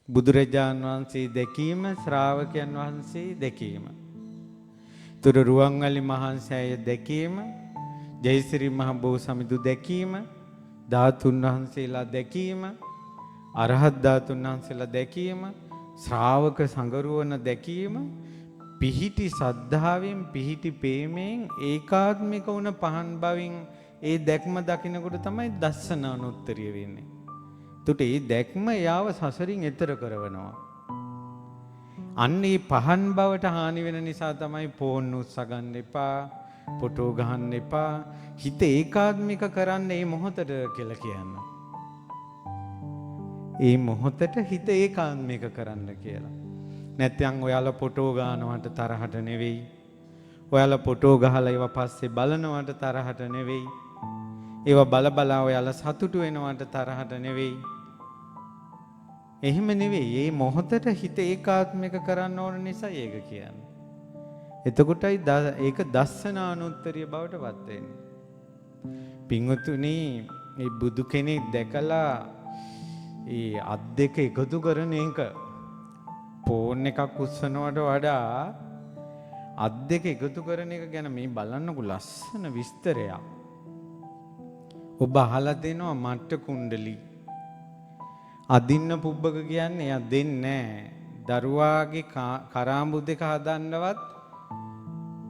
බුදුරජාණන් වහන්සේ දැකීම ශ්‍රාවකයන් වහන්සේ දැකීම. තුර රුවන්වැලි මහන්සෑය දැකීම, ජයසිරි මහ බෝසමිඳු දැකීම, ධාතුන් වහන්සේලා දැකීම, අරහත් ධාතුන් වහන්සේලා දැකීම, ශ්‍රාවක සංගරුවන දැකීම, පිහිටි සද්ධාවෙන් පිහිටි ප්‍රේමයෙන් ඒකාත්මික වුණ පහන් බවින් ඒ දැක්ම දකිනකොට තමයි දස්සන අනුත්තරිය වෙන්නේ. තුට ඒ දැක්ම යාව සසරින් එතර කරවනවා. අන්න ඒ පහන් බවට හානි වෙන නිසා තමයි ෆෝන් උස්සගන්න එපා, ෆොටෝ ගහන්න එපා, හිත ඒකාත්මික කරන්න මේ මොහොතට කියලා කියන්න. ඒ මොහොතට හිත ඒකාත්මික කරන්න කියලා. නැත්නම් ඔයාලා ෆොටෝ ගන්නවට තරහට නෙවෙයි. ඔයාලා ෆොටෝ ගහලා ඒවා පස්සේ බලනවට තරහට නෙවෙයි. ඒවා බල බලා ඔයාලා සතුටු වෙනවට තරහට නෙවෙයි. එහෙම නෙවෙයි. මේ මොහොතට හිත ඒකාත්මික කරන්න ඕන නිසා ඒක කියන්නේ. එතකොටයි ඒක දස්සනානුත්තරිය බවට පත් වෙන්නේ. පින්වතුනි, මේ බුදු කෙනෙක් දැකලා ඒ අත් දෙක එකතු කරන එක ෆෝන් එකක් උස්සනවට වඩා අත් දෙක එකතු කරන එක ගැන මේ බලන්නකෝ ලස්සන විස්තරයක්. ඔබ අහලා දෙනවා මට්ට කුණ්ඩලි. අදින්න පුබ්බක කියන්නේ එයා දෙන්නේ නැහැ. දරුවාගේ කරාඹු දෙක හදන්නවත්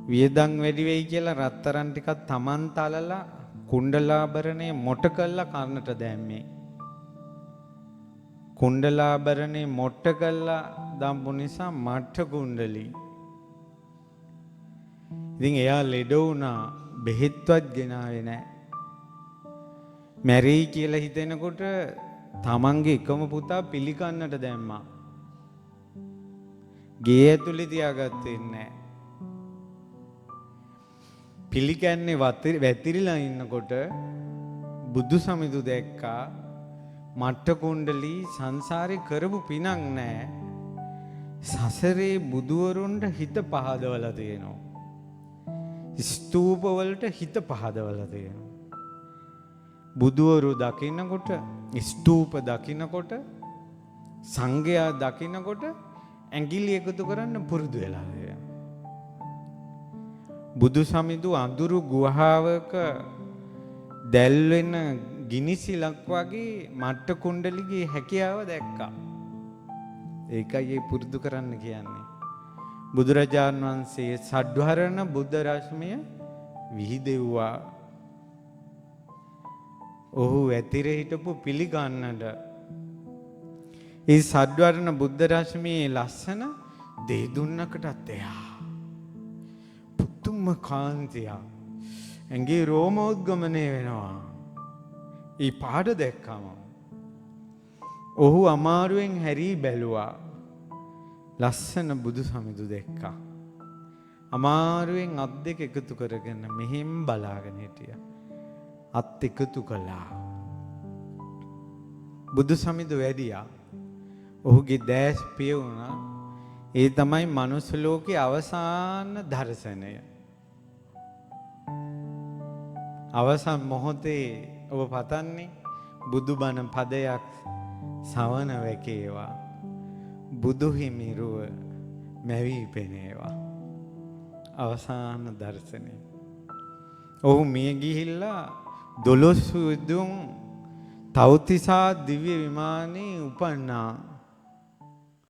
වියදම් වැඩි වෙයි කියලා රත්තරන් ටිකක් Taman තලලා කුණ්ඩලාභරණේ මොට කළා කර්ණට දැම්මේ. කුණ්ඩලාභරණේ මොට කළා දම්පු නිසා මට්ට කුණ්ඩලි. ඉතින් එයා ලෙඩ වුණා, බෙහෙත්වත් ගෙනාවේ නැහැ. මැරෙයි කියලා හිතෙනකොට තමන්ගේ එකම පුතා පිළිකන්නට දැම්මා. ගේ ඇතුලේ තියාගත්තේ නැහැ. පිළිකන්නේ වැතිරිලා ඉන්නකොට බුදු සමිඳු දැක්කා. මට්ට කුණ්ඩලි සංසාරේ කරපු පිනක් නැහැ. සසරේ බුදුවරුන්ට හිත පහදවලා තියෙනවා. ස්තූප වලට හිත පහදවලා තියෙනවා. බුදුවරු දකින්නකොට, ස්තූප දකින්නකොට, සංඝයා දකින්නකොට ඇඟිලි එකතු කරන්න පුරුදු වෙලා තියෙනවා. බුදු සමිඳු අඳුරු ගුහාවක දැල් වෙන ගිනිසිලක් වගේ මට්ට කුණ්ඩලිගේ හැකියාව දැක්කා. ඒකයි ඒ පුරුදු කරන්න කියන්නේ. බුදුරජාණන් වහන්සේ සඩ්වරණ බුද්ධ රශ්මිය විහිදෙව්වා. ඔහු ඇතිරේ හිටපු පිළිගන්නට. ඒ සඩ්වරණ බුද්ධ රශ්මියේ ලස්සන දේ දුන්නකටත් එයා පුදුම කාන්තියක්. ඇඟේ රෝමෝද්ගමනය වෙනවා. ඒ පාඩ දැක්කම ඔහු අමාරුවෙන් හැරී බැලුවා. ලස්සන බුදු සමිඳු දැක්කා. අමාරුවෙන් අත් දෙක එකතු කරගෙන මෙහෙම බලාගෙන හිටියා. අත් එකතු කළා. බුදු සමිඳු වැඩියා. ඔහුගේ දැස් පිය වුණා. ඒ තමයි මනුස්ස ලෝකේ අවසාන දර්ශනය. අවසන් මොහොතේ ඔබ පතන්නේ බුදුබණ පදයක් සවන වැකේවා. බුදු හිමිරුව මැවී පෙනේවා. අවසාන දර්ශනය. ඔහු මිය ගිහිල්ලා 12 යුදුම් තව්තිසා දිව්‍ය විමානයේ උපන්නා.